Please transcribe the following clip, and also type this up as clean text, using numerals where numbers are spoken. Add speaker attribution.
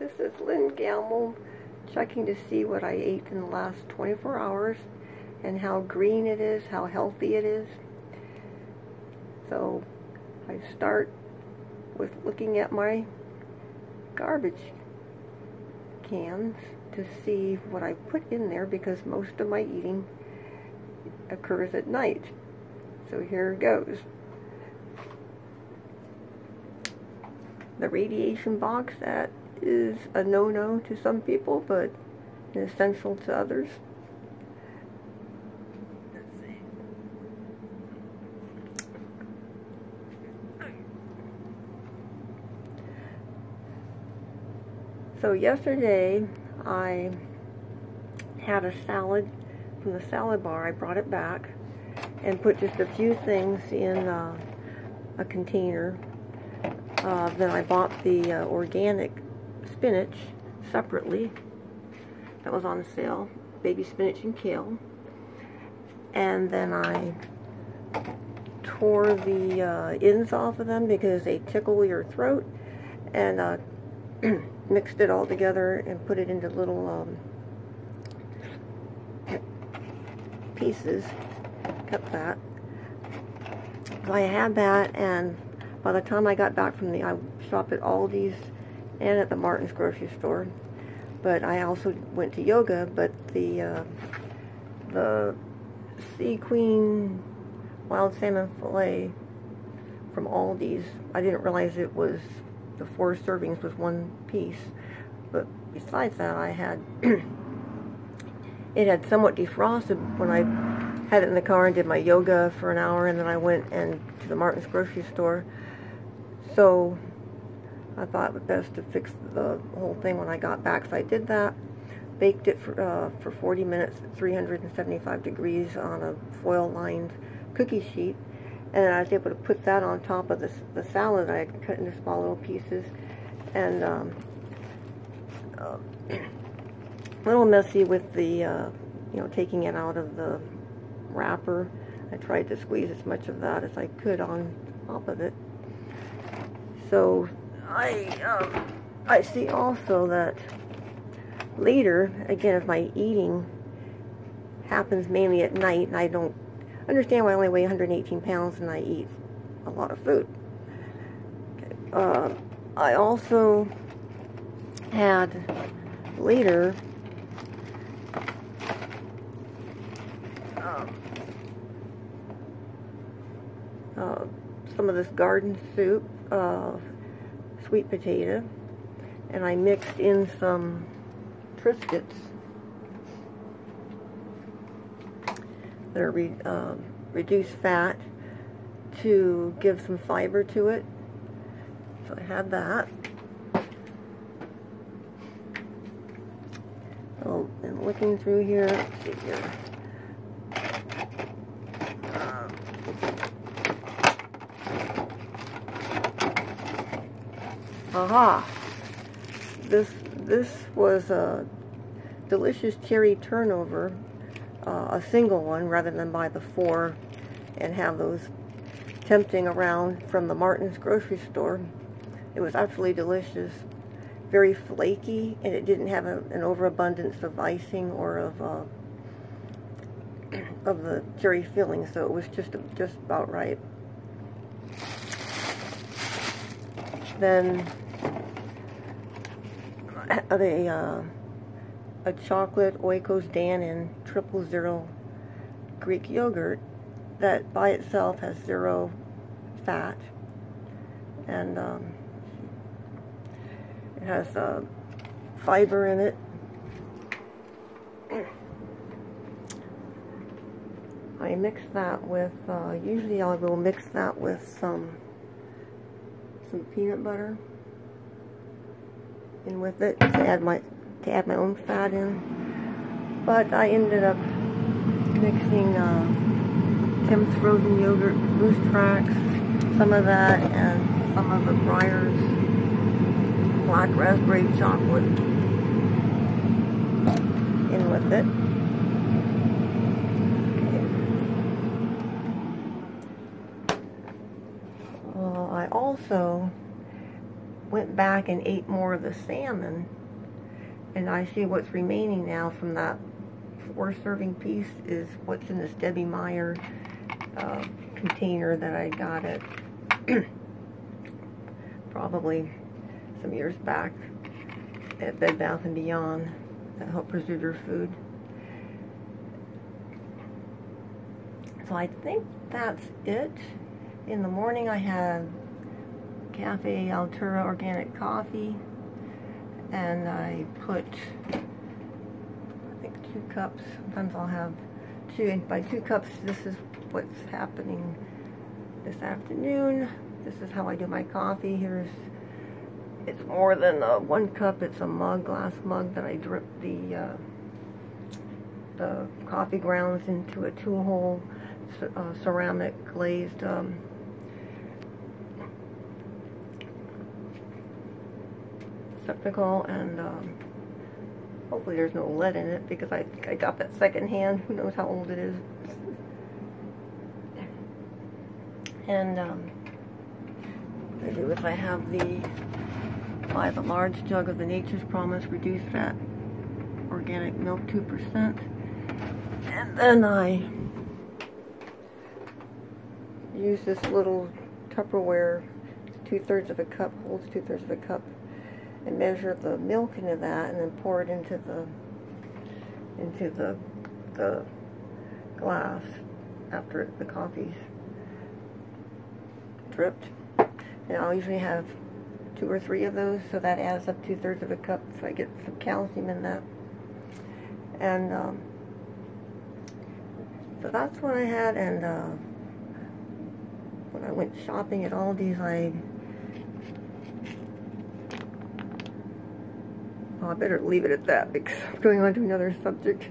Speaker 1: This is Lynn Gamble checking to see what I ate in the last 24 hours and how green it is, how healthy it is. So I start with looking at my garbage cans to see what I put in there, because most of my eating occurs at night. So here it goes. The radiation box, that is a no-no to some people, but essential to others. Let's see. So yesterday I had a salad from the salad bar. I brought it back and put just a few things in a container. Then I bought the organic spinach separately. That was on sale. Baby spinach and kale. And then I tore the ends off of them because they tickle your throat, and mixed it all together and put it into little pieces. Kept that. So I had that, and by the time I got back from I shopped at Aldi's and at the Martin's grocery store, but I also went to yoga. But the Sea Queen wild salmon fillet from Aldi's, I didn't realize it was, the 4 servings was 1 piece. But besides that, I had it had somewhat defrosted when I had it in the car and did my yoga for an hour, and then I went to the Martin's grocery store. So I thought it was best to fix the whole thing when I got back. So I did that, baked it for 40 minutes at 375 degrees on a foil-lined cookie sheet, and then I was able to put that on top of the salad I had cut into small little pieces. And a little messy with the taking it out of the wrapper. I tried to squeeze as much of that as I could on top of it. So I see also that later, again, if my eating happens mainly at night, and I don't understand why I only weigh 118 pounds and I eat a lot of food. Okay. I also had later some of this garden soup, sweet potato, and I mixed in some Triscuits that are reduced fat to give some fiber to it. So I had that. Oh, and looking through here, let's see here. Aha! This was a delicious cherry turnover, a single one, rather than buy the 4 and have those tempting around from the Martin's grocery store. It was absolutely delicious, very flaky, and it didn't have an overabundance of icing or of the cherry filling, so it was just about right. Then a chocolate Oikos Dannon 000 Greek yogurt that by itself has 0 fat, and it has fiber in it. I mix that with, usually I will mix that with some peanut butter in with it to add my own fat in. But I ended up mixing Tim's frozen yogurt, Loose Tracks, some of that, and some of the Breyers black raspberry chocolate in with it. I also went back and ate more of the salmon, and I see what's remaining now from that 4-serving piece is what's in this Debbie Meyer container that I got at probably some years back at Bed Bath & Beyond that help preserve your food. So I think that's it. In the morning I had Cafe Altura organic coffee, and I put, I think, 2 cups. Sometimes I'll have 2, and by 2 cups, this is what's happening this afternoon. This is how I do my coffee. It's more than 1 cup. It's a mug, glass mug, that I drip the coffee grounds into a 2-hole ceramic glazed receptacle, and hopefully there's no lead in it, because I got that secondhand. Who knows how old it is. And what I do is I have buy the large jug of the Nature's Promise reduced fat organic milk 2%, and then I use this little Tupperware, 2/3 of a cup, holds 2/3 of a cup, and measure the milk into that, and then pour it into the glass after the coffee's dripped. And I'll usually have 2 or 3 of those, so that adds up 2/3 of a cup, so I get some calcium in that. And so that's what I had. And when I went shopping at Aldi's, I better leave it at that, because I'm going on to another subject.